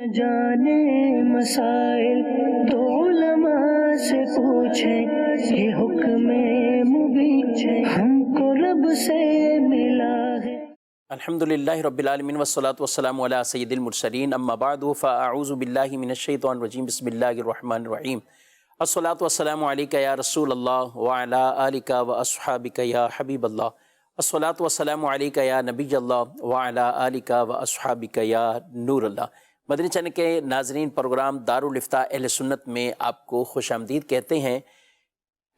جانے مسائل تو علماء سے پوچھیں، یہ حکم مبین ہم کو رب سے ملا ہے۔ الحمدللہ رب العالمین والصلاة والسلام علی سید المرسلین، اما بعد فاعوذ باللہ من الشیطان الرجیم، بسم اللہ الرحمن الرحیم۔ الصلاة والسلام علیکہ یا رسول اللہ وعلی آلکہ واصحابکہ یا حبیب اللہ۔ الصلاة والسلام علیکہ یا نبی اللہ وعلی آلکہ واصحابکہ یا نور اللہ۔ مدنی چینل کے ناظرین، پروگرام دارالافتاء اہل سنت میں آپ کو خوش آمدید کہتے ہیں۔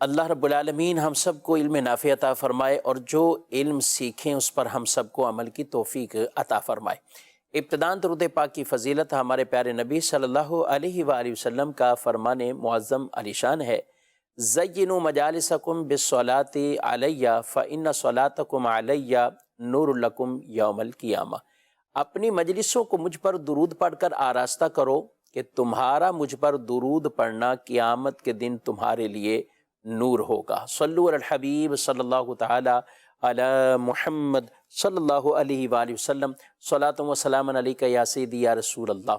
اللہ رب العالمین ہم سب کو علم نافع عطا فرمائے، اور جو علم سیکھیں اس پر ہم سب کو عمل کی توفیق عطا فرمائے۔ ابتداءً درود پاک کی فضیلت ہمارے پیارے نبی صلی اللہ علیہ وآلہ وسلم کا فرمان معظم علی شان ہے، زینوا مجالسکم بالصلاۃ علیہ فإن صلاتکم علیہ نور لکم یوم القیامہ۔ اپنی مجلسوں کو مجھ پر درود پڑھ کر آراستہ کرو کہ تمہارا مجھ پر درود پڑھنا قیامت کے دن تمہارے لیے نور ہوگا۔ صلو علی الحبیب صلی اللہ تعالی علی محمد صلی اللہ علیہ وآلہ وسلم، صلاۃ و سلام علیکہ یا سیدی یا رسول اللہ۔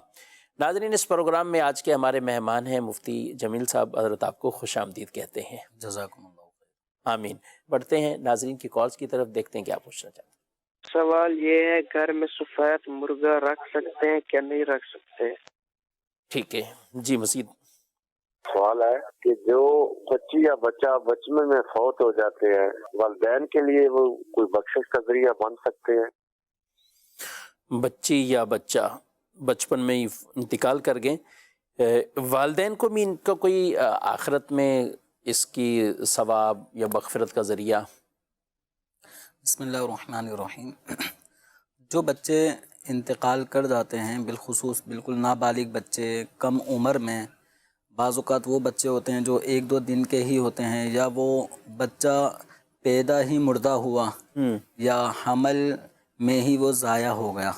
ناظرین، اس پروگرام میں آج کے ہمارے مہمان ہیں مفتی جمیل صاحب، حضرت آپ کو خوش آمدید کہتے ہیں۔ جزاکم اللہ خیر۔ آمین۔ بڑھتے ہیں ناظرین کی کالز کی طرف، دیکھتے ہیں کیا پوچھنا چاہتے ہیں۔ سوال یہ ہے، گھر میں سفید مرغا رکھ سکتے ہیں کہ نہیں رکھ سکتے؟ ٹھیک ہے جی، مزید سوال ہے کہ جو بچی یا بچہ بچپن میں فوت ہو جاتے ہیں، والدین کے لیے وہ کوئی بخشش کا ذریعہ بن سکتے ہیں؟ بچی یا بچہ بچپن میں ہی انتقال کر گئے، والدین کو بھی ان کا کوئی آخرت میں اس کی ثواب یا مغفرت کا ذریعہ؟ بسم اللہ الرحمن الرحیم۔ جو بچے انتقال کر جاتے ہیں، بالخصوص بالکل نابالغ بچے، کم عمر میں، بعض اوقات وہ بچے ہوتے ہیں جو 1-2 دن کے ہی ہوتے ہیں، یا وہ بچہ پیدا ہی مردہ ہوا یا حمل میں ہی وہ ضائع ہو گیا،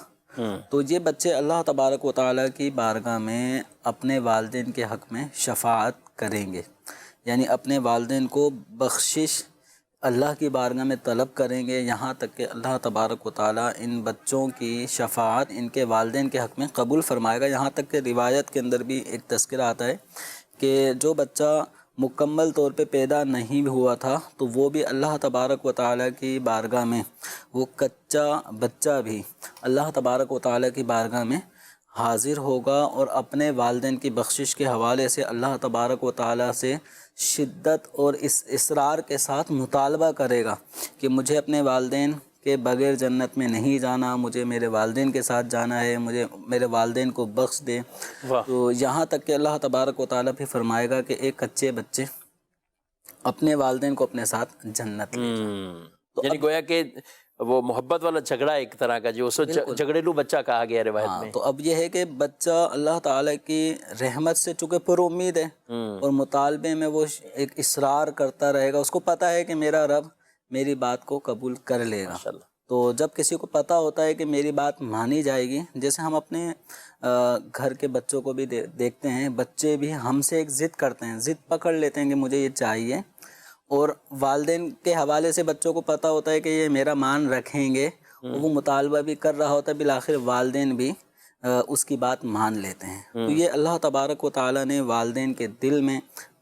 تو یہ بچے اللہ تبارک و تعالیٰ کی بارگاہ میں اپنے والدین کے حق میں شفاعت کریں گے، یعنی اپنے والدین کو بخشش اللہ کی بارگاہ میں طلب کریں گے، یہاں تک کہ اللہ تبارک و تعالیٰ ان بچوں کی شفاعت ان کے والدین کے حق میں قبول فرمائے گا۔ یہاں تک کہ روایت کے اندر بھی ایک تذکرہ آتا ہے کہ جو بچہ مکمل طور پہ پیدا نہیں ہوا تھا تو وہ بھی اللہ تبارک و تعالیٰ کی بارگاہ میں، وہ کچا بچہ بھی اللہ تبارک و تعالیٰ کی بارگاہ میں حاضر ہوگا، اور اپنے والدین کی بخشش کے حوالے سے اللہ تبارک و تعالیٰ سے شدت اور اس اصرار کے ساتھ مطالبہ کرے گا کہ مجھے اپنے والدین کے بغیر جنت میں نہیں جانا، مجھے میرے والدین کے ساتھ جانا ہے، مجھے میرے والدین کو بخش دے۔ تو یہاں تک کہ اللہ تبارک و تعالیٰ بھی فرمائے گا کہ ایک کچے بچے اپنے والدین کو اپنے ساتھ جنت لے جائیں۔ یعنی گویا کہ وہ محبت والا جھگڑا ایک طرح کا، جو اس کو جھگڑیلو بچہ کہا گیا روایت میں۔ تو اب یہ ہے کہ بچہ اللہ تعالیٰ کی رحمت سے چونکہ پر امید ہے، اور مطالبے میں وہ ایک اصرار کرتا رہے گا، اس کو پتہ ہے کہ میرا رب میری بات کو قبول کر لے گا۔ تو جب کسی کو پتہ ہوتا ہے کہ میری بات مانی جائے گی، جیسے ہم اپنے گھر کے بچوں کو بھی دیکھتے ہیں، بچے بھی ہم سے ایک ضد کرتے ہیں، ضد پکڑ لیتے ہیں کہ مجھے یہ چاہیے، اور والدین کے حوالے سے بچوں کو پتہ ہوتا ہے کہ یہ میرا مان رکھیں گے، وہ مطالبہ بھی کر رہا ہوتا ہے، بالآخر والدین بھی اس کی بات مان لیتے ہیں۔ تو یہ اللہ تبارک و تعالیٰ نے والدین کے دل میں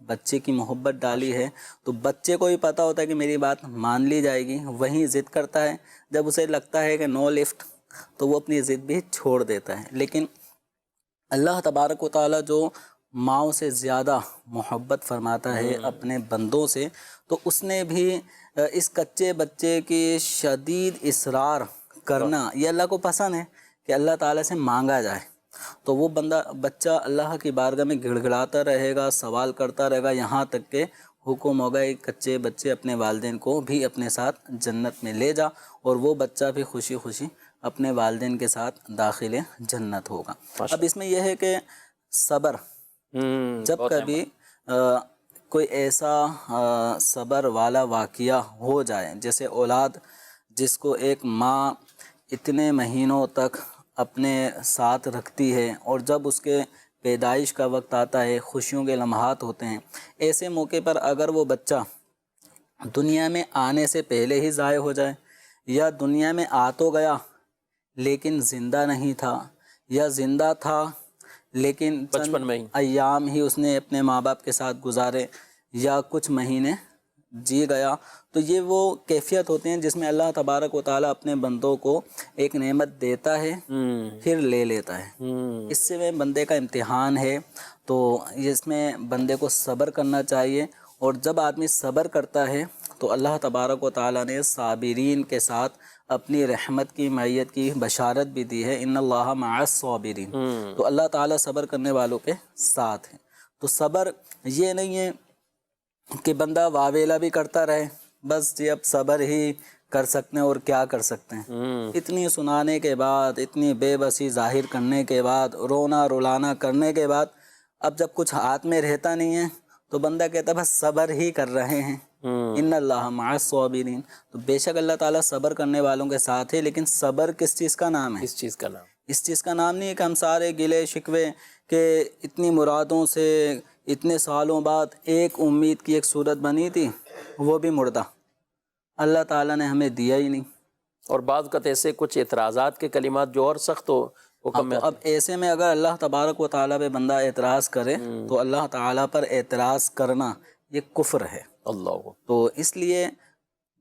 بچے کی محبت ڈالی ہے، تو بچے کو بھی پتہ ہوتا ہے کہ میری بات مان لی جائے گی، وہیں ضد کرتا ہے، جب اسے لگتا ہے کہ نو لفٹ تو وہ اپنی ضد بھی چھوڑ دیتا ہے۔ لیکن اللہ تبارک و تعالیٰ جو ماؤں سے زیادہ محبت فرماتا ہے اپنے بندوں سے، تو اس نے بھی اس کچے بچے کی شدید اصرار کرنا یہ اللہ کو پسند ہے کہ اللہ تعالیٰ سے مانگا جائے، تو وہ بچہ اللہ کی بارگاہ میں گڑ گڑاتا رہے گا، سوال کرتا رہے گا، یہاں تک کہ حکم ہوگا ایک کچے بچے اپنے والدین کو بھی اپنے ساتھ جنت میں لے جا، اور وہ بچہ بھی خوشی خوشی اپنے والدین کے ساتھ داخل جنت ہوگا۔ اب اس میں یہ ہے کہ صبر، جب کبھی کوئی ایسا صبر والا واقعہ ہو جائے، جیسے اولاد جس کو ایک ماں اتنے مہینوں تک اپنے ساتھ رکھتی ہے، اور جب اس کے پیدائش کا وقت آتا ہے، خوشیوں کے لمحات ہوتے ہیں، ایسے موقع پر اگر وہ بچہ دنیا میں آنے سے پہلے ہی ضائع ہو جائے، یا دنیا میں آ تو گیا لیکن زندہ نہیں تھا، یا زندہ تھا لیکن بچپن میں ہی ایام ہی اس نے اپنے ماں باپ کے ساتھ گزارے یا کچھ مہینے جی گیا، تو یہ وہ کیفیت ہوتے ہیں جس میں اللہ تبارک و تعالیٰ اپنے بندوں کو ایک نعمت دیتا ہے پھر لے لیتا ہے۔ اس سے میں بندے کا امتحان ہے، تو اس میں بندے کو صبر کرنا چاہیے، اور جب آدمی صبر کرتا ہے تو اللہ تبارک و تعالیٰ نے صابرین کے ساتھ اپنی رحمت کی معیت کی بشارت بھی دی ہے، ان اللہ مع الصابرین، تو اللہ تعالیٰ صبر کرنے والوں کے ساتھ ہے۔ تو صبر یہ نہیں ہے کہ بندہ واویلا بھی کرتا رہے، بس جی اب صبر ہی کر سکتے ہیں اور کیا کر سکتے ہیں، اتنی سنانے کے بعد، اتنی بے بسی ظاہر کرنے کے بعد، رونا رلانا کرنے کے بعد، اب جب کچھ ہاتھ میں رہتا نہیں ہے تو بندہ کہتا ہے بس صبر ہی کر رہے ہیں، ان اللہ مع الصابرین، تو بے شک اللہ تعالیٰ صبر کرنے والوں کے ساتھ ہے۔ لیکن صبر کس چیز کا نام ہے؟ اس چیز کا نام، اس چیز کا نام نہیں ہے کہ ہم سارے گلے شکوے کہ اتنی مرادوں سے اتنے سالوں بعد ایک امید کی ایک صورت بنی تھی وہ بھی مردہ، اللہ تعالیٰ نے ہمیں دیا ہی نہیں۔ اور بعض کا ایسے کچھ اعتراضات کے کلمات جو اور سخت ہو حکم میں، اب ایسے میں اگر اللہ تبارک و تعالیٰ پہ بندہ اعتراض کرے تو اللہ تعالیٰ پر اعتراض کرنا یہ کفر ہے۔ اللہ، تو اس لیے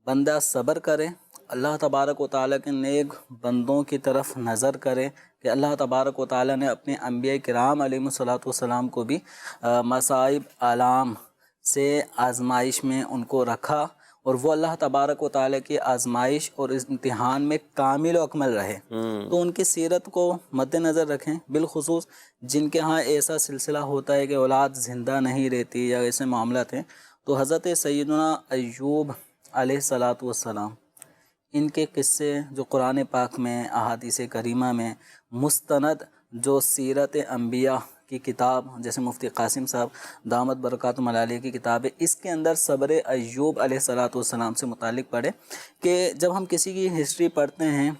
بندہ صبر کرے، اللہ تبارک و تعالیٰ کے نیک بندوں کی طرف نظر کرے کہ اللہ تبارک و تعالیٰ نے اپنے انبیاء کرام علیہم الصلاۃ والسلام کو بھی مصائب آلام سے آزمائش میں ان کو رکھا، اور وہ اللہ تبارک و تعالیٰ کی آزمائش اور اس امتحان میں کامل و اکمل رہے۔ تو ان کی سیرت کو مد نظر رکھیں، بالخصوص جن کے ہاں ایسا سلسلہ ہوتا ہے کہ اولاد زندہ نہیں رہتی یا ایسے معاملات ہیں، تو حضرت سیدنا ایوب علیہ الصلاۃ والسلام، ان کے قصے جو قرآن پاک میں، احادیث کریمہ میں مستند جو سیرت انبیاء کی کتاب، جیسے مفتی قاسم صاحب دامت برکاتہم علیہ کی کتاب ہے، اس کے اندر صبر ایوب علیہ الصلاۃ والسلام سے متعلق پڑھے کہ جب ہم کسی کی ہسٹری پڑھتے ہیں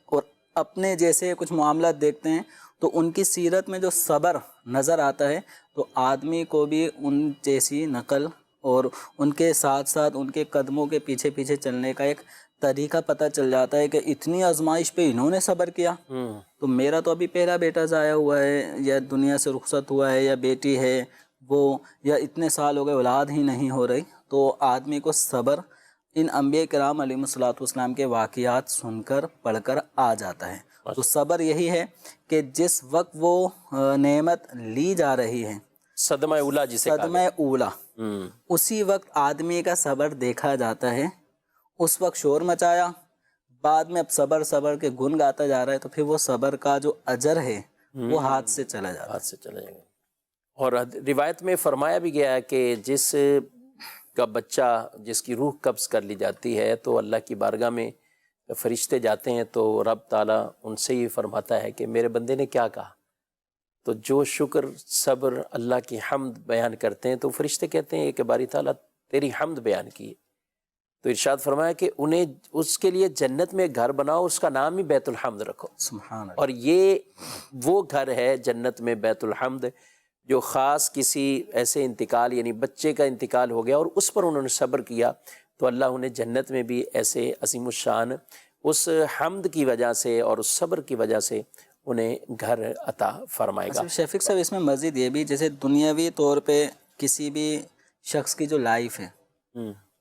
اور اپنے جیسے کچھ معاملات دیکھتے ہیں تو ان کی سیرت میں جو صبر نظر آتا ہے تو آدمی کو بھی ان جیسی نقل اور ان کے ساتھ ساتھ ان کے قدموں کے پیچھے پیچھے چلنے کا ایک طریقہ پتہ چل جاتا ہے کہ اتنی آزمائش پہ انہوں نے صبر کیا، تو میرا تو ابھی پہلا بیٹا ضائع ہوا ہے یا دنیا سے رخصت ہوا ہے یا بیٹی ہے وہ، یا اتنے سال ہو گئے اولاد ہی نہیں ہو رہی، تو آدمی کو صبر ان انبیاء کرام علیہم الصلاۃ والسلام کے واقعات سن کر پڑھ کر آ جاتا ہے۔ تو صبر یہی ہے کہ جس وقت وہ نعمت لی جا رہی ہے، صدمہ اولا جسے صدمہ اولا، اسی وقت آدمی کا صبر دیکھا جاتا ہے، اس وقت شور مچایا، بعد میں اب صبر صبر کے گن گاتا جا رہا ہے، تو پھر وہ صبر کا جو اجر ہے وہ ہاتھ سے چلا جاتا ہے، ہاتھ سے چلا جائے گا۔ اور روایت میں فرمایا بھی گیا ہے کہ جس کا بچہ، جس کی روح قبض کر لی جاتی ہے تو اللہ کی بارگاہ میں فرشتے جاتے ہیں تو رب تعالیٰ ان سے ہی فرماتا ہے کہ میرے بندے نے کیا کہا، تو جو شکر صبر اللہ کی حمد بیان کرتے ہیں تو فرشتے کہتے ہیں کہ باری تعالیٰ تیری حمد بیان کی ہے، تو ارشاد فرمایا کہ انہیں اس کے لیے جنت میں گھر بناؤ، اس کا نام ہی بیت الحمد رکھو، سبحان اللہ۔ اور یہ وہ گھر ہے جنت میں بیت الحمد جو خاص کسی ایسے انتقال، یعنی بچے کا انتقال ہو گیا اور اس پر انہوں نے صبر کیا، تو اللہ انہیں جنت میں بھی ایسے عظیم الشان اس حمد کی وجہ سے اور اس صبر کی وجہ سے انہیں گھر عطا فرمائے گا۔ شفیق صاحب اس میں مزید یہ بھی، جیسے دنیاوی طور پہ کسی بھی شخص کی جو لائف ہے،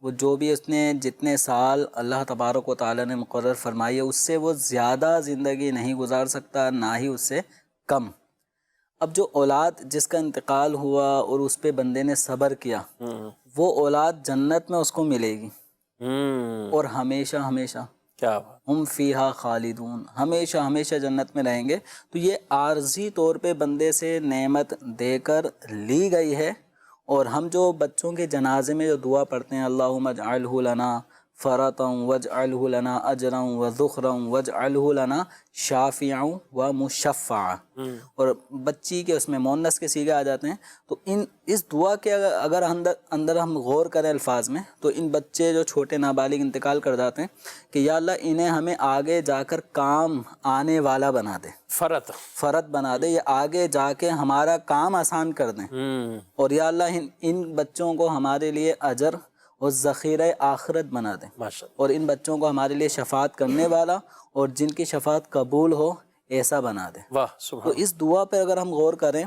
وہ جو بھی اس نے جتنے سال اللہ تبارک و تعالیٰ نے مقرر فرمائی ہے اس سے وہ زیادہ زندگی نہیں گزار سکتا، نہ ہی اس سے کم۔ اب جو اولاد جس کا انتقال ہوا اور اس پہ بندے نے صبر کیا، وہ اولاد جنت میں اس کو ملے گی، اور ہمیشہ ہمیشہ کیا ہم فیہا خالدون، ہمیشہ ہمیشہ جنت میں رہیں گے۔ تو یہ عارضی طور پہ بندے سے نعمت دے کر لی گئی ہے، اور ہم جو بچوں کے جنازے میں جو دعا پڑھتے ہیں، اللہم اجعلہ لنا فرطا واجعلہ لنا اجرا وذخرا واجعلہ لنا شافعا ومشفعا، اور بچی کے اس میں مؤنث کے صیغے آ جاتے ہیں، تو اس دعا کے اگر اندر ہم غور کریں الفاظ میں، تو ان بچے جو چھوٹے نابالغ انتقال کر جاتے ہیں کہ یا اللہ انہیں ہمیں آگے جا کر کام آنے والا بنا دے، فرت بنا دے، یا آگے جا کے ہمارا کام آسان کر دیں، اور یا اللہ ان بچوں کو ہمارے لیے اجر اور ذخیرہ آخرت بنا دیں، اور ان بچوں کو ہمارے لیے شفاعت کرنے والا، اور جن کی شفاعت قبول ہو ایسا بنا دے. واہ تو سبحان. اس دعا پہ اگر ہم غور کریں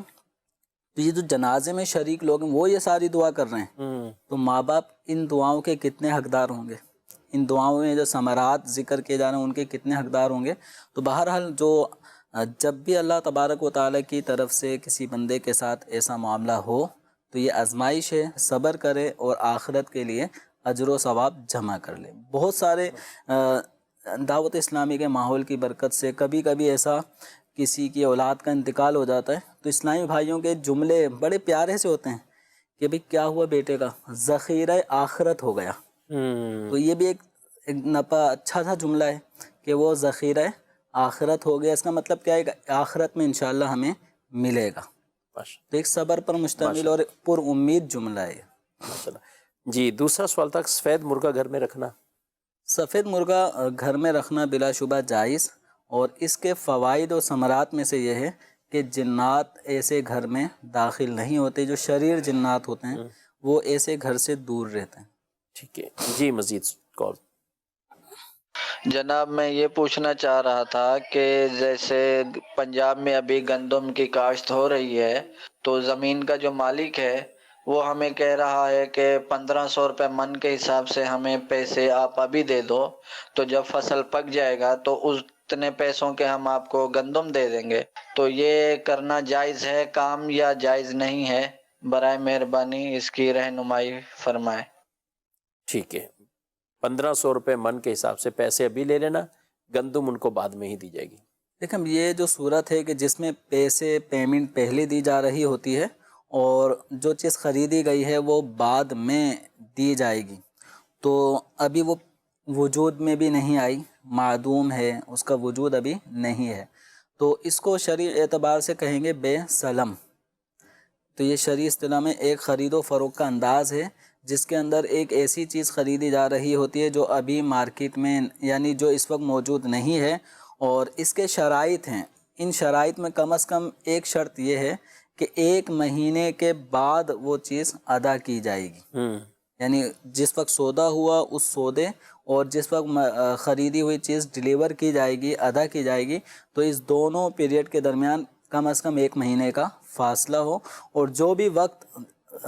تو یہ جو جنازے میں شریک لوگ ہیں وہ یہ ساری دعا کر رہے ہیں، تو ماں باپ ان دعاؤں کے کتنے حقدار ہوں گے، ان دعاؤں میں جو ثمرات ذکر کیے جا رہے ہیں ان کے کتنے حقدار ہوں گے. تو بہرحال جو جب بھی اللہ تبارک و تعالیٰ کی طرف سے کسی بندے کے ساتھ ایسا معاملہ ہو تو یہ آزمائش ہے، صبر کرے اور آخرت کے لیے اجر و ثواب جمع کر لے. بہت سارے دعوت اسلامی کے ماحول کی برکت سے کبھی کبھی ایسا کسی کی اولاد کا انتقال ہو جاتا ہے تو اسلامی بھائیوں کے جملے بڑے پیارے سے ہوتے ہیں کہ بھئی کیا ہوا بیٹے کا، ذخیرہ آخرت ہو گیا. تو یہ بھی ایک نپا اچھا سا جملہ ہے کہ وہ ذخیرہ آخرت ہو گیا. اس کا مطلب کیا ہے کہ آخرت میں انشاءاللہ ہمیں ملے گا. تو ایک صبر پر مشتمل اور پر امید جملہ ہے. جی دوسرا سوال تھا، سفید مرغہ گھر میں رکھنا. سفید مرغہ گھر میں رکھنا بلا شبہ جائز، اور اس کے فوائد و ثمرات میں سے یہ ہے کہ جنات ایسے گھر میں داخل نہیں ہوتے، جو شریر جنات ہوتے ہیں وہ ایسے گھر سے دور رہتے ہیں. ٹھیک ہے جی مزید کال. جناب میں یہ پوچھنا چاہ رہا تھا کہ جیسے پنجاب میں ابھی گندم کی کاشت ہو رہی ہے تو زمین کا جو مالک ہے وہ ہمیں کہہ رہا ہے کہ 1500 روپے من کے حساب سے ہمیں پیسے آپ ابھی دے دو، تو جب فصل پک جائے گا تو اتنے پیسوں کے ہم آپ کو گندم دے دیں گے. تو یہ کرنا جائز ہے کام یا جائز نہیں ہے؟ برائے مہربانی اس کی رہنمائی فرمائیں. ٹھیک ہے، 1500 روپے من کے حساب سے پیسے ابھی لے لینا، گندم ان کو بعد میں ہی دی جائے گی. دیکھیں یہ جو صورت ہے کہ جس میں پیمنٹ پہلے دی جا رہی ہوتی ہے اور جو چیز خریدی گئی ہے وہ بعد میں دی جائے گی، تو ابھی وہ وجود میں بھی نہیں آئی، معدوم ہے، اس کا وجود ابھی نہیں ہے، تو اس کو شرعی اعتبار سے کہیں گے بے سلم. تو یہ شرعی اصطلاح میں ایک خرید و فروخت کا انداز ہے جس کے اندر ایک ایسی چیز خریدی جا رہی ہوتی ہے جو ابھی مارکیٹ میں یعنی جو اس وقت موجود نہیں ہے، اور اس کے شرائط ہیں. ان شرائط میں کم از کم ایک شرط یہ ہے کہ 1 مہینے کے بعد وہ چیز ادا کی جائے گی. یعنی جس وقت سودا ہوا اس سودے اور جس وقت خریدی ہوئی چیز ڈیلیور کی جائے گی، ادا کی جائے گی، تو اس دونوں پیریڈ کے درمیان کم از کم 1 مہینے کا فاصلہ ہو، اور جو بھی وقت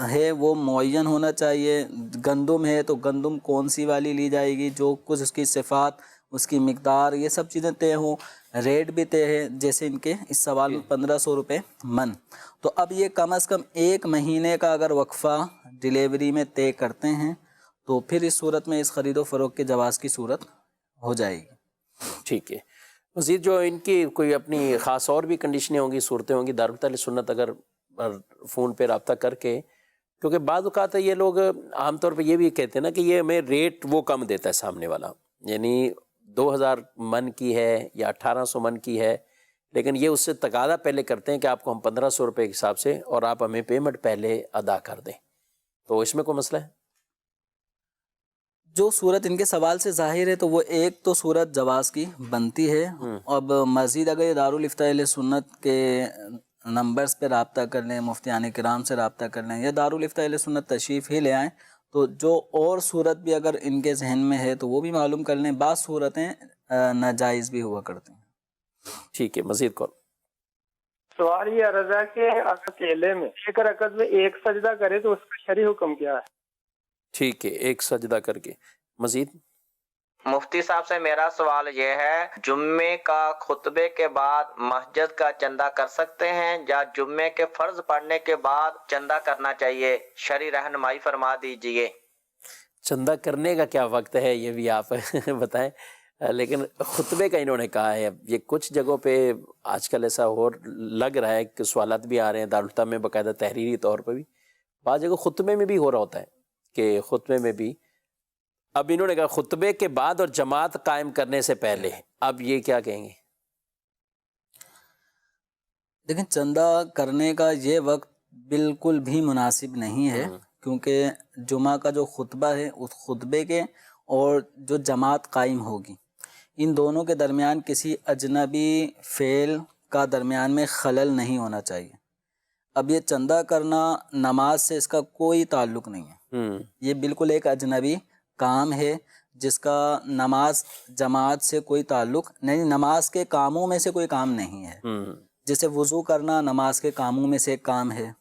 ہے وہ معین ہونا چاہیے. گندم ہے تو گندم کون سی والی لی جائے گی، جو کچھ اس کی صفات، اس کی مقدار، یہ سب چیزیں طے ہوں. ریٹ بھی طے ہے، جیسے ان کے اس سوال میں 1500 روپے من. تو اب یہ کم از کم 1 مہینے کا اگر وقفہ ڈیلیوری میں طے کرتے ہیں تو پھر اس صورت میں اس خرید و فروخت کے جواز کی صورت ہو جائے گی. ٹھیک ہے. مزید جو ان کی کوئی اپنی خاص اور بھی کنڈیشنیں ہوں گی، صورتیں ہوں گی، دارالفتہ سنت اگر فون پہ رابطہ کر کے، کیونکہ بعض اوقات یہ لوگ عام طور پہ یہ بھی کہتے ہیں نا کہ یہ ہمیں ریٹ وہ کم دیتا ہے سامنے والا، یعنی 2000 من کی ہے یا 1800 من کی ہے، لیکن یہ اس سے تقاضا پہلے کرتے ہیں کہ آپ کو ہم 1500 روپے کے حساب سے اور آپ ہمیں پیمنٹ پہلے ادا کر دیں. تو اس میں کوئی مسئلہ ہے؟ جو صورت ان کے سوال سے ظاہر ہے تو وہ ایک تو صورت جواز کی بنتی ہے. اب مزید اگر یہ دارالفتہ اہل سنت کے نمبرز پہ رابطہ کر لیں، مفتیان کرام سے رابطہ کر لیں، یا دارالفتہ اہل سنت تشریف ہی لے آئیں، تو جو اور صورت بھی اگر ان کے ذہن میں ہے تو وہ بھی معلوم کر لیں. بعض صورتیں ناجائز بھی ہوا کرتی ہیں. ٹھیک ہے مزید کال. سوال یہ عرض ہے کہ اکیلے میں ایک رکعت میں ایک سجدہ کرے تو اس کا شرعی حکم کیا ہے؟ ٹھیک ہے، ایک سجدہ کر کے. مزید مفتی صاحب سے میرا سوال یہ ہے، جمعے کا خطبے کے بعد مسجد کا چندہ کر سکتے ہیں یا جمعے کے فرض پڑھنے کے بعد چندہ کرنا چاہیے؟ شرعی رہنمائی فرما دیجئے. چندہ کرنے کا کیا وقت ہے یہ بھی آپ بتائیں، لیکن خطبے کا انہوں نے کہا ہے. یہ کچھ جگہوں پہ آج کل ایسا اور لگ رہا ہے کہ سوالات بھی آ رہے ہیں دارالفتہ میں باقاعدہ تحریری طور پہ بھی، بعض جگہ خطبے میں بھی ہو رہا ہوتا ہے کہ خطبے میں بھی. اب انہوں نے کہا خطبے کے بعد اور جماعت قائم کرنے سے پہلے، اب یہ کیا کہیں گے؟ لیکن چندہ کرنے کا یہ وقت بالکل بھی مناسب نہیں ہے، کیونکہ جمعہ کا جو خطبہ ہے اس خطبے کے اور جو جماعت قائم ہوگی ان دونوں کے درمیان کسی اجنبی فعل کا درمیان میں خلل نہیں ہونا چاہیے. اب یہ چندہ کرنا نماز سے اس کا کوئی تعلق نہیں ہے، یہ بالکل ایک اجنبی کام ہے جس کا نماز جماعت سے کوئی تعلق نہیں، نماز کے کاموں میں سے کوئی کام نہیں ہے. جیسے وضو کرنا نماز کے کاموں میں سے ایک کام ہے.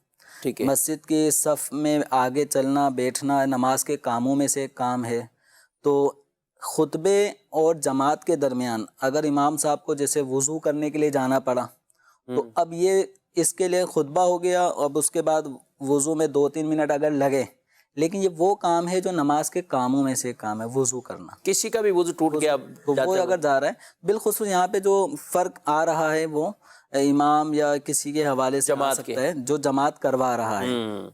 ٹھیک ہے. مسجد کی صف میں آگے چلنا بیٹھنا نماز کے کاموں میں سے ایک کام ہے. تو خطبے اور جماعت کے درمیان اگر امام صاحب کو جیسے وضو کرنے کے لیے جانا پڑا تو اب یہ اس کے لیے خطبہ ہو گیا، اب اس کے بعد وضو میں 2-3 منٹ اگر لگے، لیکن یہ وہ کام ہے جو نماز کے کاموں میں سے ایک کام ہے، وضو کرنا. کسی کا بھی وضو ٹوٹ گیا تو وہ اگر جا رہا ہے، بالخصوص یہاں پہ جو فرق آ رہا ہے وہ امام یا کسی کے حوالے سے آ سکتا ہے جو جماعت کروا رہا ہے.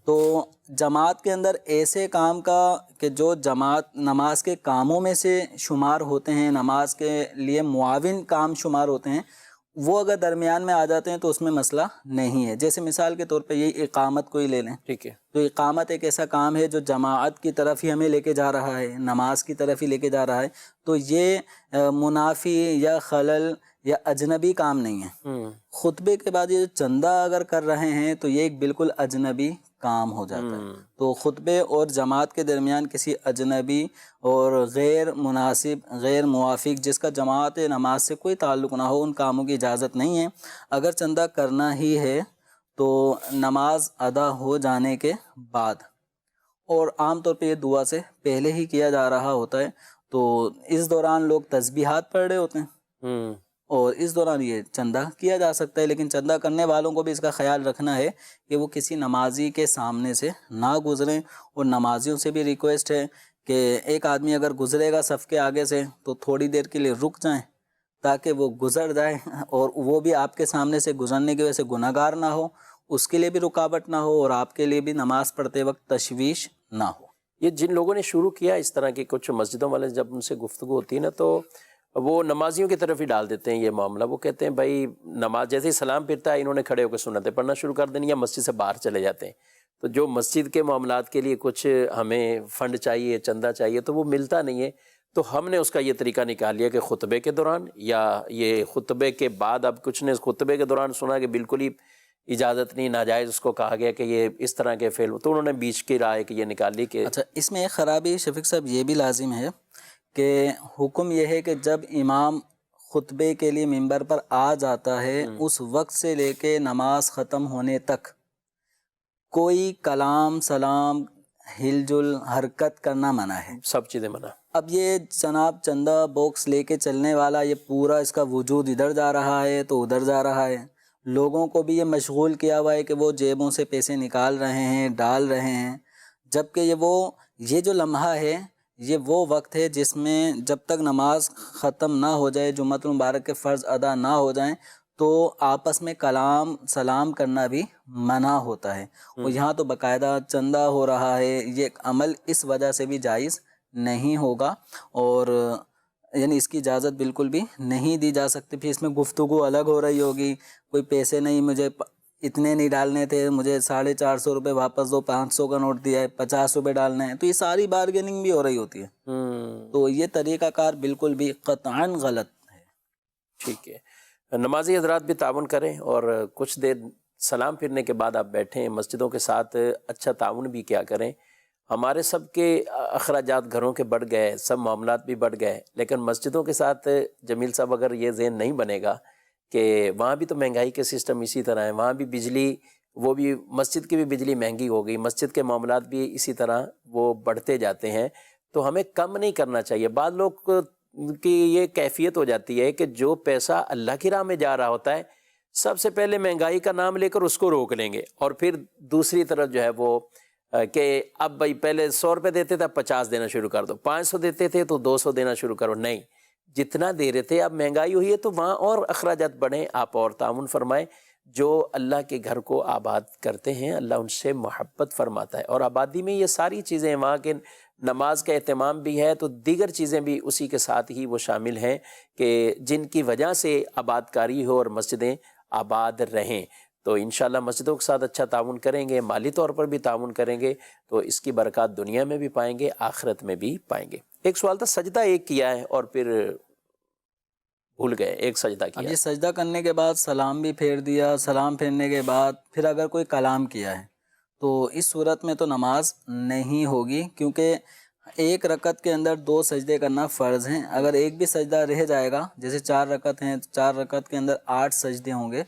تو جماعت کے اندر ایسے کام کا کہ جو جماعت نماز کے کاموں میں سے شمار ہوتے ہیں، نماز کے لیے معاون کام شمار ہوتے ہیں، وہ اگر درمیان میں آ جاتے ہیں تو اس میں مسئلہ نہیں ہے. جیسے مثال کے طور پہ یہ اقامت کو ہی لے لیں. ٹھیک ہے. تو اقامت ایک ایسا کام ہے جو جماعت کی طرف ہی ہمیں لے کے جا رہا ہے، نماز کی طرف ہی لے کے جا رہا ہے. تو یہ منافی یا خلل یا اجنبی کام نہیں ہے. خطبے کے بعد یہ چندہ اگر کر رہے ہیں تو یہ ایک بالکل اجنبی کام ہو جاتا ہے. تو خطبے اور جماعت کے درمیان کسی اجنبی اور غیر مناسب غیر موافق جس کا جماعت نماز سے کوئی تعلق نہ ہو ان کاموں کی اجازت نہیں ہے. اگر چندہ کرنا ہی ہے تو نماز ادا ہو جانے کے بعد، اور عام طور پہ یہ دعا سے پہلے ہی کیا جا رہا ہوتا ہے. تو اس دوران لوگ تسبیحات پڑھ رہے ہوتے ہیں اور اس دوران یہ چندہ کیا جا سکتا ہے. لیکن چندہ کرنے والوں کو بھی اس کا خیال رکھنا ہے کہ وہ کسی نمازی کے سامنے سے نہ گزریں. اور نمازیوں سے بھی ریکویسٹ ہے کہ ایک آدمی اگر گزرے گا صف کے آگے سے تو تھوڑی دیر کے لیے رک جائیں تاکہ وہ گزر جائے، اور وہ بھی آپ کے سامنے سے گزرنے کی وجہ سے گناہ گار نہ ہو، اس کے لیے بھی رکاوٹ نہ ہو، اور آپ کے لیے بھی نماز پڑھتے وقت تشویش نہ ہو. یہ جن لوگوں نے شروع کیا اس طرح کی کچھ مسجدوں والے، جب ان سے گفتگو ہوتی ہے نا تو وہ نمازیوں کی طرف ہی ڈال دیتے ہیں یہ معاملہ. وہ کہتے ہیں بھائی نماز جیسے ہی سلام پھرتا ہے انہوں نے کھڑے ہو کے سنتیں پڑھنا شروع کر دینی یا مسجد سے باہر چلے جاتے ہیں. تو جو مسجد کے معاملات کے لیے کچھ ہمیں فنڈ چاہیے، چندہ چاہیے، تو وہ ملتا نہیں ہے. تو ہم نے اس کا یہ طریقہ نکال لیا کہ خطبے کے دوران یا یہ خطبے کے بعد، اب کچھ نے خطبے کے دوران سنا کہ بالکل ہی اجازت نہیں، ناجائز اس کو کہا گیا کہ یہ اس طرح کے فعل، تو انہوں نے بیچ کی رائے کہ یہ نکال لی کہ اچھا اس میں ایک خرابی شفیق صاحب یہ بھی لازم ہے کہ حکم یہ ہے کہ جب امام خطبے کے لیے ممبر پر آ جاتا ہے اس وقت سے لے کے نماز ختم ہونے تک کوئی کلام سلام ہل جل حرکت کرنا منع ہے، سب چیزیں منع. اب یہ جناب چندہ باکس لے کے چلنے والا یہ پورا اس کا وجود ادھر جا رہا ہے تو ادھر جا رہا ہے. لوگوں کو بھی یہ مشغول کیا ہوا ہے کہ وہ جیبوں سے پیسے نکال رہے ہیں، ڈال رہے ہیں، جبکہ یہ جو لمحہ ہے یہ وہ وقت ہے جس میں جب تک نماز ختم نہ ہو جائے، جمعۃ المبارک کے فرض ادا نہ ہو جائیں تو آپس میں کلام سلام کرنا بھی منع ہوتا ہے. اور یہاں تو باقاعدہ چندہ ہو رہا ہے، یہ عمل اس وجہ سے بھی جائز نہیں ہوگا، اور یعنی اس کی اجازت بالکل بھی نہیں دی جا سکتی. پھر اس میں گفتگو الگ ہو رہی ہوگی، کوئی پیسے نہیں، مجھے اتنے نہیں ڈالنے تھے، مجھے 450 روپے واپس دو، 500 کا نوٹ دیا ہے، 50 روپے ڈالنے ہیں، تو یہ ساری بارگیننگ بھی ہو رہی ہوتی ہے. تو یہ طریقہ کار بالکل بھی قطعاً غلط ہے. ٹھیک ہے. نمازی حضرات بھی تعاون کریں اور کچھ دیر سلام پھرنے کے بعد آپ بیٹھیں، مسجدوں کے ساتھ اچھا تعاون بھی کیا کریں. ہمارے سب کے اخراجات گھروں کے بڑھ گئے، سب معاملات بھی بڑھ گئے، لیکن مسجدوں کے ساتھ جمیل صاحب اگر یہ ذہن نہیں بنے گا کہ وہاں بھی تو مہنگائی کے سسٹم اسی طرح ہیں، وہاں بھی بجلی، وہ بھی مسجد کی بھی بجلی مہنگی ہو گئی، مسجد کے معاملات بھی اسی طرح وہ بڑھتے جاتے ہیں. تو ہمیں کم نہیں کرنا چاہیے. بعض لوگ کی یہ کیفیت ہو جاتی ہے کہ جو پیسہ اللہ کی راہ میں جا رہا ہوتا ہے سب سے پہلے مہنگائی کا نام لے کر اس کو روک لیں گے، اور پھر دوسری طرف جو ہے وہ کہ اب بھائی پہلے 100 روپے دیتے تھے اب 50 دینا شروع کر دو، 500 دیتے تھے تو 200 دینا شروع کرو. نہیں، جتنا دے رہے تھے اب مہنگائی ہوئی ہے تو وہاں اور اخراجات بڑھیں. آپ اور تعاون فرمائیں. جو اللہ کے گھر کو آباد کرتے ہیں اللہ ان سے محبت فرماتا ہے، اور آبادی میں یہ ساری چیزیں، وہاں کے نماز کا اہتمام بھی ہے تو دیگر چیزیں بھی اسی کے ساتھ ہی وہ شامل ہیں کہ جن کی وجہ سے آباد کاری ہو اور مسجدیں آباد رہیں. تو انشاءاللہ مسجدوں کے ساتھ اچھا تعاون کریں گے، مالی طور پر بھی تعاون کریں گے تو اس کی برکات دنیا میں بھی پائیں گے، آخرت میں بھی پائیں گے. ایک سوال تھا، سجدہ ایک کیا ہے اور پھر بھول گئے، ایک سجدہ کیا. اب یہ سجدہ کرنے کے بعد سلام بھی پھیر دیا، سلام پھیرنے کے بعد پھر اگر کوئی کلام کیا ہے تو اس صورت میں تو نماز نہیں ہوگی، کیونکہ ایک رکعت کے اندر 2 سجدے کرنا فرض ہیں. اگر ایک بھی سجدہ رہ جائے گا، جیسے 4 رکعت ہیں، 4 رکعت کے اندر 8 سجدے ہوں گے،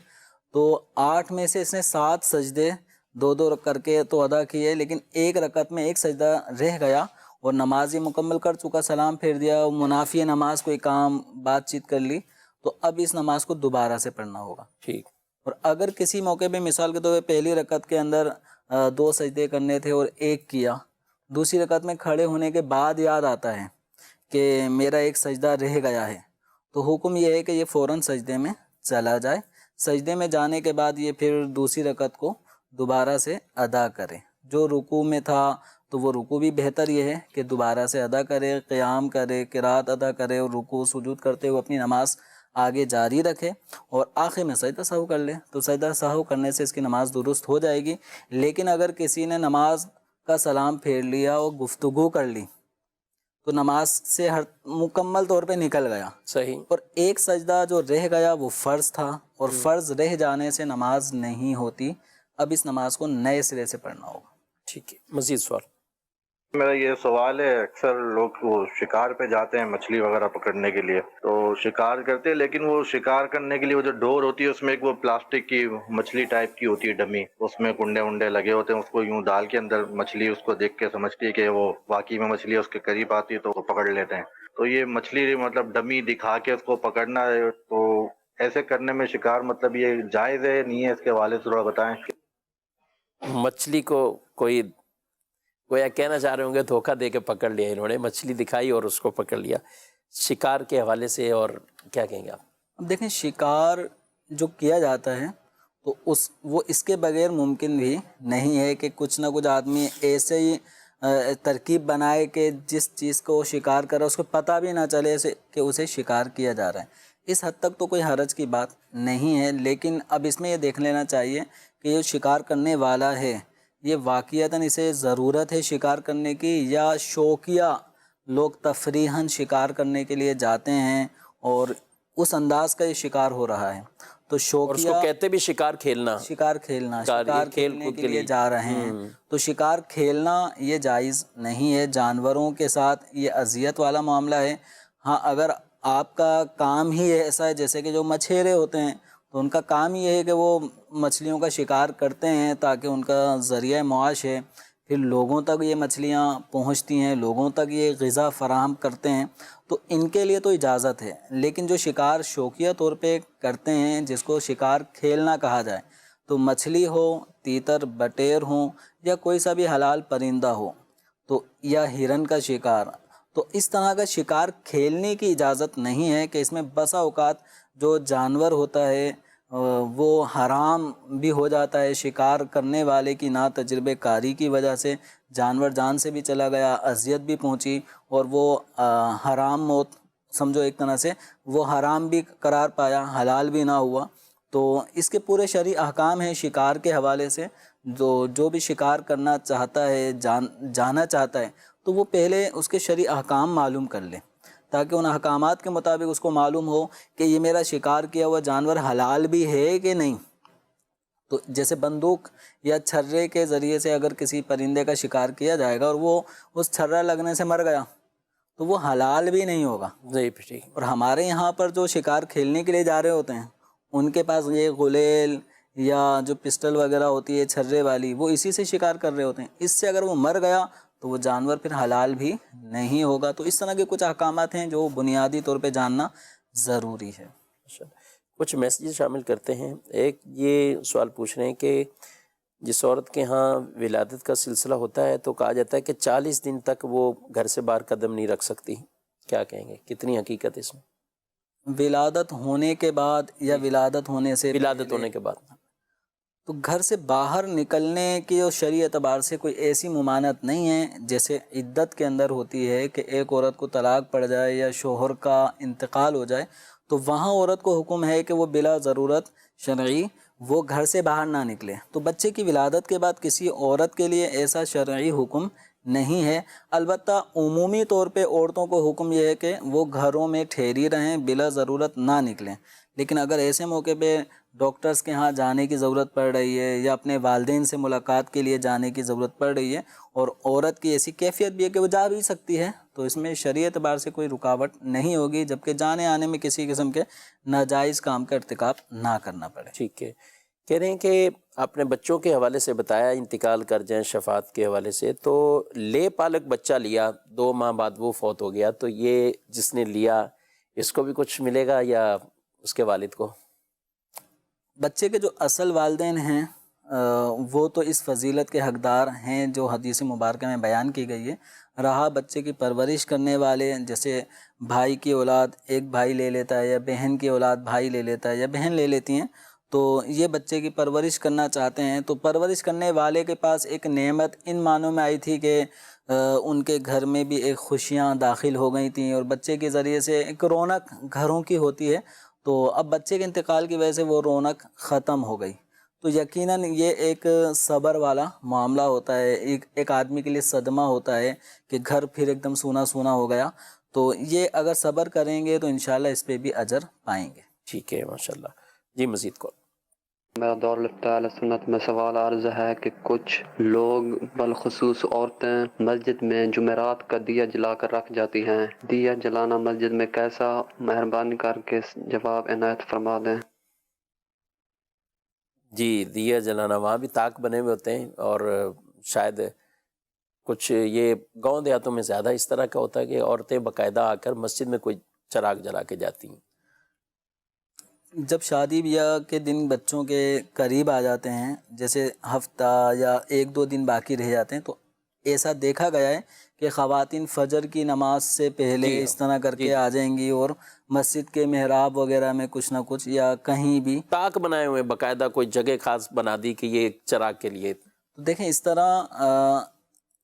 تو 8 میں سے اس نے 7 سجدے 2 کر کے تو ادا کیے، لیکن ایک رکعت میں ایک سجدہ رہ گیا اور نماز یہ مکمل کر چکا، سلام پھیر دیا، منافی نماز کوئی کام بات چیت کر لی، تو اب اس نماز کو دوبارہ سے پڑھنا ہوگا. ٹھیک. اور اگر کسی موقع پہ مثال کے طور پہ پہلی رکعت کے اندر 2 سجدے کرنے تھے اور ایک کیا، دوسری رکعت میں کھڑے ہونے کے بعد یاد آتا ہے کہ میرا ایک سجدہ رہ گیا ہے، تو حکم یہ ہے کہ یہ فوراً سجدے میں چلا جائے. سجدے میں جانے کے بعد یہ پھر دوسری رکعت کو دوبارہ سے ادا کرے. جو رکوع میں تھا تو وہ رکوع بھی بہتر یہ ہے کہ دوبارہ سے ادا کرے، قیام کرے، قرات ادا کرے اور رکوع سجود کرتے ہوئے اپنی نماز آگے جاری رکھے اور آخر میں سجدہ سہو کر لے. تو سجدہ سہو کرنے سے اس کی نماز درست ہو جائے گی. لیکن اگر کسی نے نماز کا سلام پھیر لیا اور گفتگو کر لی تو نماز سے مکمل طور پہ نکل گیا. صحیح. اور ایک سجدہ جو رہ گیا وہ فرض تھا، اور فرض رہ جانے سے نماز نہیں ہوتی. اب اس نماز کو نئے سرے سے پڑھنا ہوگا. ٹھیک ہے. مزید سوال. میرا یہ سوال ہے، اکثر لوگ وہ شکار پہ جاتے ہیں مچھلی وغیرہ پکڑنے کے لیے، تو شکار کرتے ہیں، لیکن وہ شکار کرنے کے لیے وہ جو ڈور ہوتی ہے اس میں ایک وہ پلاسٹک کی مچھلی ٹائپ کی ہوتی ہے ڈمی، اس میں کنڈے ونڈے لگے ہوتے ہیں، اس کو یوں ڈال کے اندر مچھلی اس کو دیکھ کے سمجھتی ہے کہ وہ واقعی میں مچھلی ہے، اس کے قریب آتی ہے تو وہ پکڑ لیتے ہیں. تو یہ مچھلی مطلب ڈمی دکھا کے اس کو پکڑنا ہے، تو ایسے کرنے میں شکار مطلب یہ جائز ہے نہیں ہے؟ اس کے حوالے سے تھوڑا بتائیں. مچھلی کو کوئی گویا کہنا چاہ رہے ہوں گے دھوکہ دے کے پکڑ لیا انہوں نے، مچھلی دکھائی اور اس کو پکڑ لیا. شکار کے حوالے سے اور کیا کہیں گے آپ؟ اب دیکھیں، شکار جو کیا جاتا ہے تو وہ اس کے بغیر ممکن بھی نہیں ہے کہ کچھ نہ کچھ آدمی ایسے ہی ترکیب بنائے کہ جس چیز کو شکار کرے اس کو پتہ بھی نہ چلے کہ اسے شکار کیا جا رہا ہے. اس حد تک تو کوئی حرج کی بات نہیں ہے. لیکن اب اس میں یہ دیکھ لینا چاہیے کہ یہ شکار کرنے والا ہے، یہ واقعتاً اسے ضرورت ہے شکار کرنے کی، یا شوقیہ لوگ تفریحاً شکار کرنے کے لیے جاتے ہیں اور اس انداز کا یہ شکار ہو رہا ہے. تو شوقیہ، اس کو کہتے بھی شکار کھیلنا، شکار کھیلنے کے لیے جا رہے ہیں، تو شکار کھیلنا یہ جائز نہیں ہے. جانوروں کے ساتھ یہ اذیت والا معاملہ ہے. ہاں، اگر آپ کا کام ہی ایسا ہے، جیسے کہ جو مچھیرے ہوتے ہیں تو ان کا کام یہ ہے کہ وہ مچھلیوں کا شکار کرتے ہیں تاکہ ان کا ذریعہ معاش ہے، پھر لوگوں تک یہ مچھلیاں پہنچتی ہیں، لوگوں تک یہ غذا فراہم کرتے ہیں، تو ان کے لیے تو اجازت ہے. لیکن جو شکار شوقیہ طور پہ کرتے ہیں، جس کو شکار کھیلنا کہا جائے، تو مچھلی ہو، تیتر بٹیر ہوں، یا کوئی سا بھی حلال پرندہ ہو، تو یا ہرن کا شکار، تو اس طرح کا شکار کھیلنے کی اجازت نہیں ہے. کہ اس میں بسا اوقات جو جانور ہوتا ہے وہ حرام بھی ہو جاتا ہے. شکار کرنے والے کی نا تجربے کاری کی وجہ سے جانور جان سے بھی چلا گیا، اذیت بھی پہنچی، اور وہ حرام موت سمجھو ایک طرح سے وہ حرام بھی قرار پایا، حلال بھی نہ ہوا. تو اس کے پورے شرعی احکام ہیں شکار کے حوالے سے. جو بھی شکار کرنا چاہتا ہے، جانا چاہتا ہے، تو وہ پہلے اس کے شرعی احکام معلوم کر لے، تاکہ ان احکامات کے مطابق اس کو معلوم ہو کہ یہ میرا شکار کیا ہوا جانور حلال بھی ہے کہ نہیں. تو جیسے بندوق یا چھرے کے ذریعے سے اگر کسی پرندے کا شکار کیا جائے گا اور وہ اس چھرا لگنے سے مر گیا تو وہ حلال بھی نہیں ہوگا. اور ہمارے یہاں پر جو شکار کھیلنے کے لیے جا رہے ہوتے ہیں ان کے پاس یہ غلیل یا جو پسٹل وغیرہ ہوتی ہے چھرے والی، وہ اسی سے شکار کر رہے ہوتے ہیں. اس سے اگر وہ مر گیا تو وہ جانور پھر حلال بھی نہیں ہوگا. تو اس طرح کے کچھ احکامات ہیں جو بنیادی طور پہ جاننا ضروری ہے. کچھ میسیج شامل کرتے ہیں. ایک یہ سوال پوچھ رہے ہیں کہ جس عورت کے ہاں ولادت کا سلسلہ ہوتا ہے تو کہا جاتا ہے کہ 40 دن تک وہ گھر سے باہر قدم نہیں رکھ سکتی، کیا کہیں گے، کتنی حقیقت اس میں؟ ولادت ہونے کے بعد یا ولادت ہونے کے بعد تو گھر سے باہر نکلنے کی شرعی اعتبار سے کوئی ایسی ممانعت نہیں ہے جیسے عدت کے اندر ہوتی ہے کہ ایک عورت کو طلاق پڑ جائے یا شوہر کا انتقال ہو جائے تو وہاں عورت کو حکم ہے کہ وہ بلا ضرورت شرعی وہ گھر سے باہر نہ نکلے. تو بچے کی ولادت کے بعد کسی عورت کے لیے ایسا شرعی حکم نہیں ہے. البتہ عمومی طور پہ عورتوں کو حکم یہ ہے کہ وہ گھروں میں ٹھہری رہیں، بلا ضرورت نہ نکلیں. لیکن اگر ایسے موقع پہ ڈاکٹرز کے ہاں جانے کی ضرورت پڑ رہی ہے یا اپنے والدین سے ملاقات کے لیے جانے کی ضرورت پڑ رہی ہے، اور عورت کی ایسی کیفیت بھی ہے کہ وہ جا بھی سکتی ہے، تو اس میں شرعی اعتبار سے کوئی رکاوٹ نہیں ہوگی، جبکہ جانے آنے میں کسی قسم کے ناجائز کام کا ارتکاب نہ کرنا پڑے۔ ٹھیک ہے، کہہ رہے ہیں کہ آپ نے بچوں کے حوالے سے بتایا انتقال کر جائیں شفاعت کے حوالے سے، تو لے پالک بچہ لیا 2 ماہ بعد وہ فوت ہو گیا، تو یہ جس نے لیا اس کو بھی کچھ ملے گا یا اس کے والد کو؟ بچے کے جو اصل والدین ہیں وہ تو اس فضیلت کے حقدار ہیں جو حدیث مبارکہ میں بیان کی گئی ہے۔ رہا بچے کی پرورش کرنے والے، جیسے بھائی کی اولاد ایک بھائی لے لیتا ہے یا بہن کی اولاد بھائی لے لیتا ہے یا بہن لے لیتی ہیں، تو یہ بچے کی پرورش کرنا چاہتے ہیں، تو پرورش کرنے والے کے پاس ایک نعمت ان معنوں میں آئی تھی کہ ان کے گھر میں بھی ایک خوشیاں داخل ہو گئی تھیں، اور بچے کے ذریعے سے ایک رونق گھروں کی ہوتی ہے، تو اب بچے کے انتقال کی وجہ سے وہ رونق ختم ہو گئی، تو یقیناً یہ ایک صبر والا معاملہ ہوتا ہے، ایک آدمی کے لیے صدمہ ہوتا ہے کہ گھر پھر ایک دم سونا سونا ہو گیا، تو یہ اگر صبر کریں گے تو انشاءاللہ اس پہ بھی اجر پائیں گے۔ ٹھیک ہے، ماشاءاللہ۔ جی مزید کو میرا دور لفتہ علیہ سنت میں سوال عرض ہے کہ کچھ لوگ بالخصوص عورتیں مسجد میں جمعرات کا دیا جلا کر رکھ جاتی ہیں، دیا جلانا مسجد میں کیسا؟ مہربانی کر کے جواب عنایت فرما دیں۔ جی، دیا جلانا وہاں بھی طاق بنے ہوئے ہوتے ہیں، اور شاید کچھ یہ گاؤں دیہاتوں میں زیادہ اس طرح کا ہوتا ہے کہ عورتیں باقاعدہ آ کر مسجد میں کوئی چراغ جلا کے جاتی ہیں۔ جب شادی بیاہ کے دن بچوں کے قریب آ جاتے ہیں، جیسے ہفتہ یا 1-2 دن باقی رہ جاتے ہیں، تو ایسا دیکھا گیا ہے کہ خواتین فجر کی نماز سے پہلے اس طرح کر کے آ جائیں گی اور مسجد کے محراب وغیرہ میں کچھ نہ کچھ یا کہیں بھی طاق بنائے ہوئے باقاعدہ کوئی جگہ خاص بنا دی کہ یہ چراغ کے لیے۔ تو دیکھیں اس طرح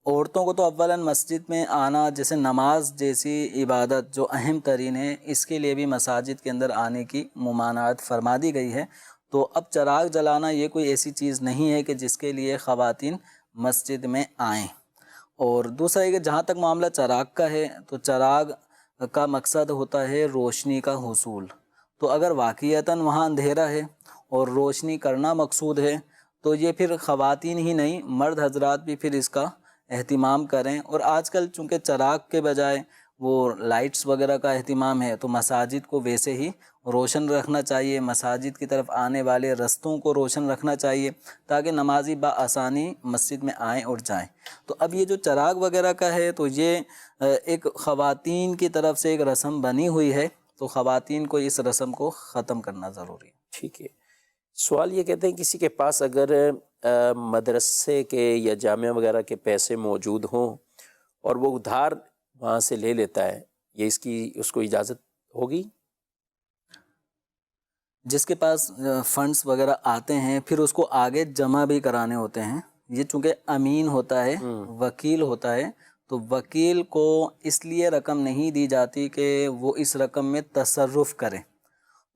عورتوں کو تو اولاً مسجد میں آنا، جیسے نماز جیسی عبادت جو اہم ترین ہے، اس کے لیے بھی مساجد کے اندر آنے کی ممانعت فرما دی گئی ہے، تو اب چراغ جلانا یہ کوئی ایسی چیز نہیں ہے کہ جس کے لیے خواتین مسجد میں آئیں۔ اور دوسرا یہ کہ جہاں تک معاملہ چراغ کا ہے، تو چراغ کا مقصد ہوتا ہے روشنی کا حصول، تو اگر واقعتاً وہاں اندھیرا ہے اور روشنی کرنا مقصود ہے، تو یہ پھر خواتین ہی نہیں مرد حضرات بھی پھر اس کا اہتمام کریں، اور آج کل چونکہ چراغ کے بجائے وہ لائٹس وغیرہ کا اہتمام ہے، تو مساجد کو ویسے ہی روشن رکھنا چاہیے، مساجد کی طرف آنے والے رستوں کو روشن رکھنا چاہیے تاکہ نمازی بآسانی مسجد میں آئیں اور جائیں۔ تو اب یہ جو چراغ وغیرہ کا ہے، تو یہ ایک خواتین کی طرف سے ایک رسم بنی ہوئی ہے، تو خواتین کو اس رسم کو ختم کرنا ضروری ہے۔ ٹھیک ہے، سوال یہ کہتے ہیں کسی کے پاس اگر مدرسے کے یا جامعہ وغیرہ کے پیسے موجود ہوں اور وہ ادھار وہاں سے لے لیتا ہے، یہ اس کو اجازت ہوگی؟ جس کے پاس فنڈز وغیرہ آتے ہیں پھر اس کو آگے جمع بھی کرانے ہوتے ہیں، یہ چونکہ امین ہوتا ہے، وکیل ہوتا ہے، تو وکیل کو اس لیے رقم نہیں دی جاتی کہ وہ اس رقم میں تصرف کرے،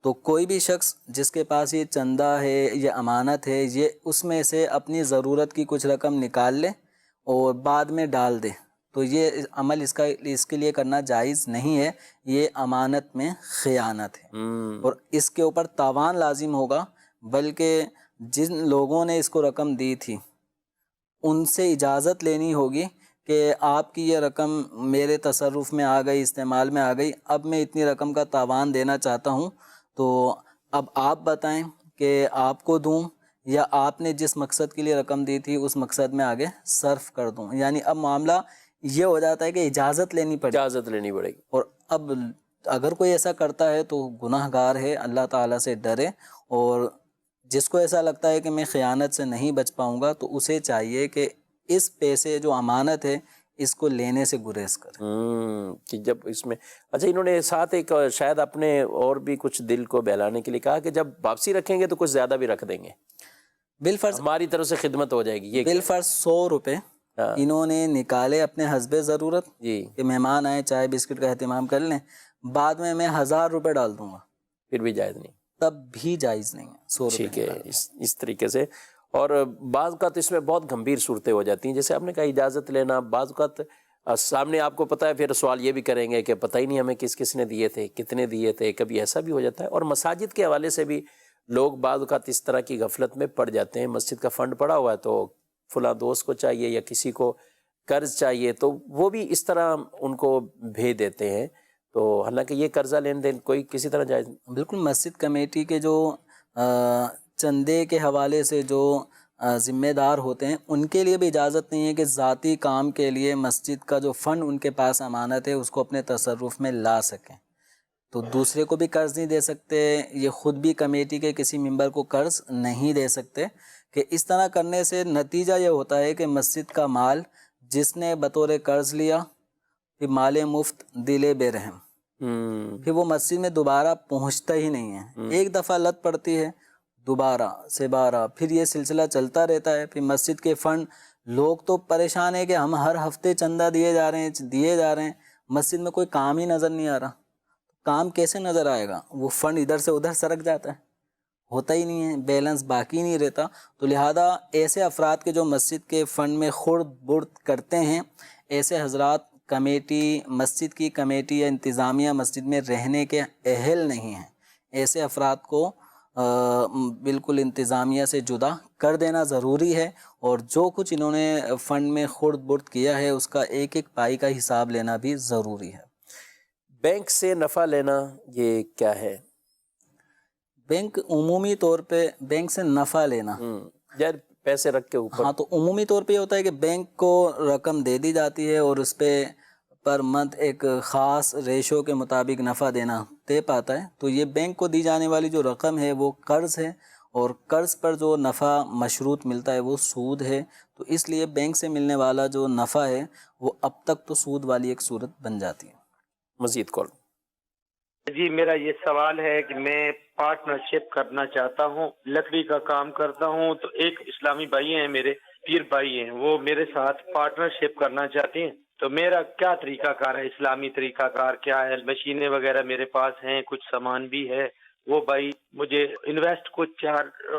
تو کوئی بھی شخص جس کے پاس یہ چندہ ہے یا امانت ہے، یہ اس میں سے اپنی ضرورت کی کچھ رقم نکال لے اور بعد میں ڈال دے، تو یہ عمل اس کے لیے کرنا جائز نہیں ہے، یہ امانت میں خیانت ہے، اور اس کے اوپر تاوان لازم ہوگا، بلکہ جن لوگوں نے اس کو رقم دی تھی ان سے اجازت لینی ہوگی کہ آپ کی یہ رقم میرے تصرف میں آ گئی، استعمال میں آ گئی، اب میں اتنی رقم کا تاوان دینا چاہتا ہوں، تو اب آپ بتائیں کہ آپ کو دوں یا آپ نے جس مقصد کے لیے رقم دی تھی اس مقصد میں آگے صرف کر دوں، یعنی اب معاملہ یہ ہو جاتا ہے کہ اجازت لینی پڑے گی، اور اب اگر کوئی ایسا کرتا ہے تو گناہ گار ہے، اللہ تعالیٰ سے ڈرے، اور جس کو ایسا لگتا ہے کہ میں خیانت سے نہیں بچ پاؤں گا تو اسے چاہیے کہ اس پیسے جو امانت ہے اس کو لینے سے گریز کرے۔ کہ جب اس میں اچھا انہوں نے ساتھ ایک شاید اپنے اور بھی کچھ دل کو بہلانے کے لیے کہا کہ جب واپسی رکھیں گے تو کچھ زیادہ بھی رکھ دیں گے، بالفرض ہماری طرف سے خدمت ہو جائے گی، یہ بالفرض 100 روپے انہوں نے نکالے اپنے حسب ضرورت کہ مہمان آئے چائے بسکٹ کا اہتمام کر لیں، بعد میں 1000 روپے ڈال دوں گا، پھر بھی جائز نہیں، تب بھی جائز نہیں ہے 100 روپے۔ ٹھیک ہے، اس طریقے سے۔ اور بعض اوقات اس میں بہت گمبھیر صورتیں ہو جاتی ہیں، جیسے آپ نے کہا اجازت لینا، بعض اوقات سامنے آپ کو پتہ ہے، پھر سوال یہ بھی کریں گے کہ پتہ ہی نہیں ہمیں کس کس نے دیے تھے، کتنے دیے تھے، کبھی ایسا بھی ہو جاتا ہے۔ اور مساجد کے حوالے سے بھی لوگ بعض اوقات اس طرح کی غفلت میں پڑ جاتے ہیں، مسجد کا فنڈ پڑا ہوا ہے تو فلاں دوست کو چاہیے یا کسی کو قرض چاہیے تو وہ بھی اس طرح ان کو بھیج دیتے ہیں، تو حالانکہ یہ قرضہ لین دین کوئی کسی طرح جائز نہیں۔ بالکل، مسجد کمیٹی کے جو چندے کے حوالے سے جو ذمہ دار ہوتے ہیں ان کے لیے بھی اجازت نہیں ہے کہ ذاتی کام کے لیے مسجد کا جو فنڈ ان کے پاس امانت ہے اس کو اپنے تصرف میں لا سکیں، تو دوسرے کو بھی قرض نہیں دے سکتے، یہ خود بھی کمیٹی کے کسی ممبر کو قرض نہیں دے سکتے، کہ اس طرح کرنے سے نتیجہ یہ ہوتا ہے کہ مسجد کا مال جس نے بطور قرض لیا پھر مال مفت دل بے رحم، پھر وہ مسجد میں دوبارہ پہنچتا ہی نہیں ہے، ایک دفعہ لت پڑتی ہے دوبارہ سے بارہ، پھر یہ سلسلہ چلتا رہتا ہے، پھر مسجد کے فنڈ لوگ تو پریشان ہیں کہ ہم ہر ہفتے چندہ دیے جا رہے ہیں، مسجد میں کوئی کام ہی نظر نہیں آ رہا، کام کیسے نظر آئے گا؟ وہ فنڈ ادھر سے ادھر سرک جاتا ہے، ہوتا ہی نہیں ہے، بیلنس باقی نہیں رہتا، تو لہذا ایسے افراد کے جو مسجد کے فنڈ میں خرد برد کرتے ہیں، ایسے حضرات کمیٹی، مسجد کی کمیٹی یا انتظامیہ مسجد میں رہنے کے اہل نہیں ہیں، ایسے افراد کو بالکل انتظامیہ سے جدا کر دینا ضروری ہے، اور جو کچھ انہوں نے فنڈ میں خرد برد کیا ہے اس کا ایک ایک پائی کا حساب لینا بھی ضروری ہے۔ بینک سے نفع لینا یہ کیا ہے؟ بینک عمومی طور پہ بینک سے نفع لینا، یار پیسے رکھ کے اوپر، ہاں، تو عمومی طور پہ یہ ہوتا ہے کہ بینک کو رقم دے دی جاتی ہے اور اس پہ پر منتھ ایک خاص ریشو کے مطابق نفع دینا طے پاتا ہے، تو یہ بینک کو دی جانے والی جو رقم ہے وہ قرض ہے، اور قرض پر جو نفع مشروط ملتا ہے وہ سود ہے، تو اس لیے بینک سے ملنے والا جو نفع ہے وہ اب تک تو سود والی ایک صورت بن جاتی ہے۔ مزید کال۔ جی، میرا یہ سوال ہے کہ میں پارٹنرشپ کرنا چاہتا ہوں، لکڑی کا کام کرتا ہوں، تو ایک اسلامی بھائی ہیں میرے، پیر بھائی ہیں، وہ میرے ساتھ پارٹنرشپ کرنا چاہتے ہیں، تو میرا کیا طریقہ کار ہے؟ اسلامی طریقہ کار کیا ہے؟ مشینیں وغیرہ میرے پاس ہیں، کچھ سامان بھی ہے، وہ بھائی مجھے انویسٹ کچھ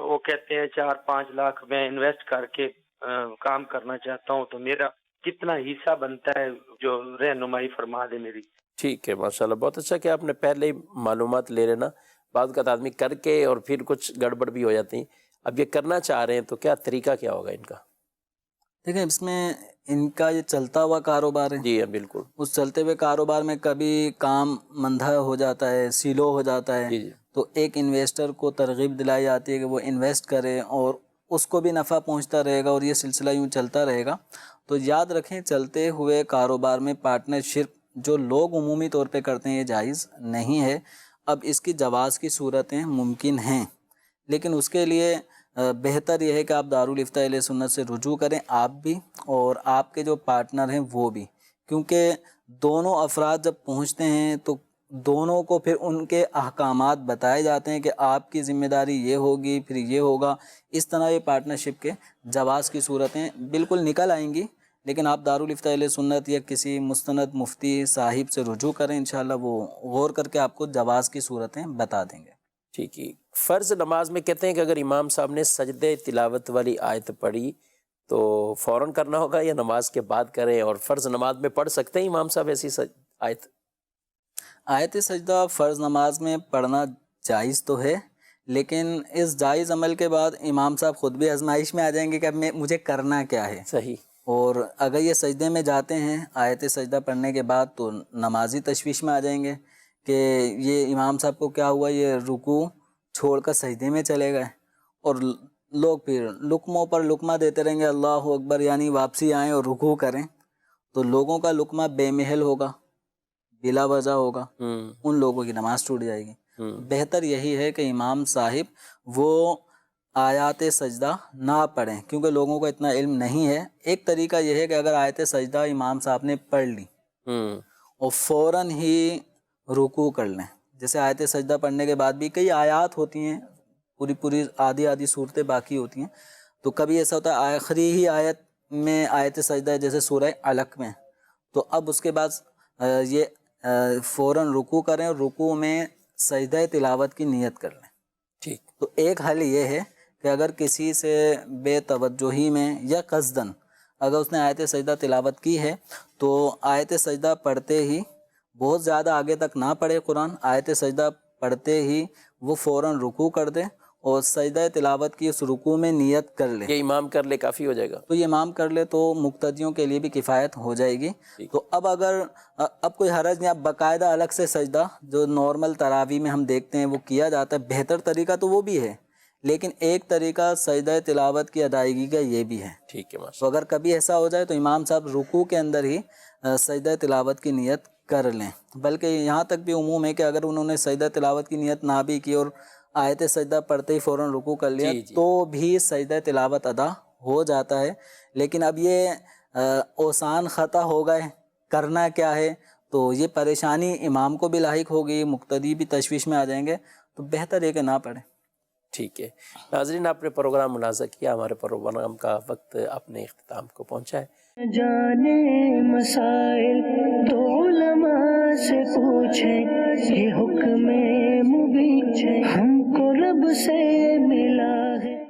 وہ کہتے ہیں 4-5 لاکھ میں انویسٹ کر کے کام کرنا چاہتا ہوں، تو میرا کتنا حصہ بنتا ہے؟ جو رہنمائی فرما دے میری۔ ٹھیک ہے، ماشاءاللہ، بہت اچھا کہ آپ نے پہلے ہی معلومات لے لینا، بعض کا آدمی کر کے اور پھر کچھ گڑبڑ بھی ہو جاتی ہیں۔ اب یہ کرنا چاہ رہے ہیں تو کیا طریقہ کیا ہوگا ان کا؟ دیکھیں، اس میں ان کا یہ چلتا ہوا کاروبار ہے، جی ہاں، بالکل، اس چلتے ہوئے کاروبار میں کبھی کام مندہ ہو جاتا ہے، سیلو ہو جاتا ہے، جی تو ایک انویسٹر کو ترغیب دلائی جاتی ہے کہ وہ انویسٹ کرے اور اس کو بھی نفع پہنچتا رہے گا اور یہ سلسلہ یوں چلتا رہے گا۔ تو یاد رکھیں، چلتے ہوئے کاروبار میں پارٹنرشپ جو لوگ عمومی طور پہ کرتے ہیں یہ جائز نہیں ہے۔ اب اس کی جواز کی صورتیں ممکن ہیں، لیکن اس کے لیے بہتر یہ ہے کہ آپ دارالافتاء اہل سنت سے رجوع کریں، آپ بھی اور آپ کے جو پارٹنر ہیں وہ بھی، کیونکہ دونوں افراد جب پہنچتے ہیں تو دونوں کو پھر ان کے احکامات بتائے جاتے ہیں کہ آپ کی ذمہ داری یہ ہوگی، پھر یہ ہوگا، اس طرح یہ پارٹنرشپ کے جواز کی صورتیں بالکل نکل آئیں گی، لیکن آپ دارالافتاء اہل سنت یا کسی مستند مفتی صاحب سے رجوع کریں، انشاءاللہ وہ غور کر کے آپ کو جواز کی صورتیں بتا دیں گے۔ ٹھیک ہے۔ فرض نماز میں کہتے ہیں کہ اگر امام صاحب نے سجدے تلاوت والی آیت پڑھی تو فوراً کرنا ہوگا یا نماز کے بعد کریں، اور فرض نماز میں پڑھ سکتے ہیں امام صاحب ایسی آیت سجدہ فرض نماز میں پڑھنا جائز تو ہے، لیکن اس جائز عمل کے بعد امام صاحب خود بھی آزمائش میں آ جائیں گے کہ اب مجھے کرنا کیا ہے۔ صحیح۔ اور اگر یہ سجدے میں جاتے ہیں آیت سجدہ پڑھنے کے بعد تو نمازی تشویش میں آ جائیں گے کہ یہ امام صاحب کو کیا ہوا، یہ رکوع چھوڑ کر سجدے میں چلے گئے، اور لوگ پھر لقموں پر لقمہ دیتے رہیں گے، اللہ اکبر، یعنی واپسی آئیں اور رکوع کریں، تو لوگوں کا لقمہ بے محل ہوگا، بلا وجہ ہوگا، ان لوگوں کی نماز ٹوٹ جائے گی۔ بہتر یہی ہے کہ امام صاحب وہ آیات سجدہ نہ پڑھیں، کیونکہ لوگوں کو اتنا علم نہیں ہے۔ ایک طریقہ یہ ہے کہ اگر آیت سجدہ امام صاحب نے پڑھ لی اور فوراً ہی رکوع کر لیں، جیسے آیت سجدہ پڑھنے کے بعد بھی کئی آیات ہوتی ہیں، پوری آدھی صورتیں باقی ہوتی ہیں، تو کبھی ایسا ہوتا ہے آخری ہی آیت میں آیت سجدہ ہے، جیسے سورہ علق میں، تو اب اس کے بعد یہ فوراً رکوع کریں اور رکوع میں سجدہ تلاوت کی نیت کر لیں۔ ٹھیک۔ تو ایک حل یہ ہے کہ اگر کسی سے بے توجہی میں یا قصداً اگر اس نے آیت سجدہ تلاوت کی ہے تو آیت سجدہ پڑھتے ہی، بہت زیادہ آگے تک نہ پڑھے قرآن، آیت سجدہ پڑھتے ہی وہ فوراً رکوع کر دے اور سجدہ تلاوت کی اس رکوع میں نیت کر لے. یہ امام کر لے کافی ہو جائے گا؟ تو یہ امام کر لے تو مقتدیوں کے لیے بھی کفایت ہو جائے گی. تو اب کوئی حرج نہیں. اب باقاعدہ الگ سے سجدہ جو نارمل تراویح میں ہم دیکھتے ہیں وہ کیا جاتا ہے، بہتر طریقہ تو وہ بھی ہے، لیکن ایک طریقہ سجدہ تلاوت کی ادائیگی کا یہ بھی ہے. ٹھیک ہے. تو اگر کبھی ایسا ہو جائے تو امام صاحب رکوع کے اندر ہی سجدہ تلاوت کی نیت کر لیں. بلکہ یہاں تک بھی عموم ہے کہ اگر انہوں نے سجدہ تلاوت کی نیت نہ بھی کی اور آیت سجدہ پڑھتے ہی فوراً رکوع کر لیا تو بھی سجدہ تلاوت ادا ہو جاتا ہے. لیکن اب یہ اوسان خطا ہو گئے، کرنا کیا ہے؟ تو یہ پریشانی امام کو بھی لاحق ہوگی، مقتدی بھی تشویش میں آ جائیں گے، تو بہتر ہے کہ نہ پڑھیں. ٹھیک ہے. ناظرین، آپ نے پروگرام ملاحظہ کیا، ہمارے پروگرام کا وقت اپنے اختتام کو پہنچا ہے. جانے مسائل تو علماء سے پوچھیں، یہ حکم مبین ہم کو رب سے ملا ہے.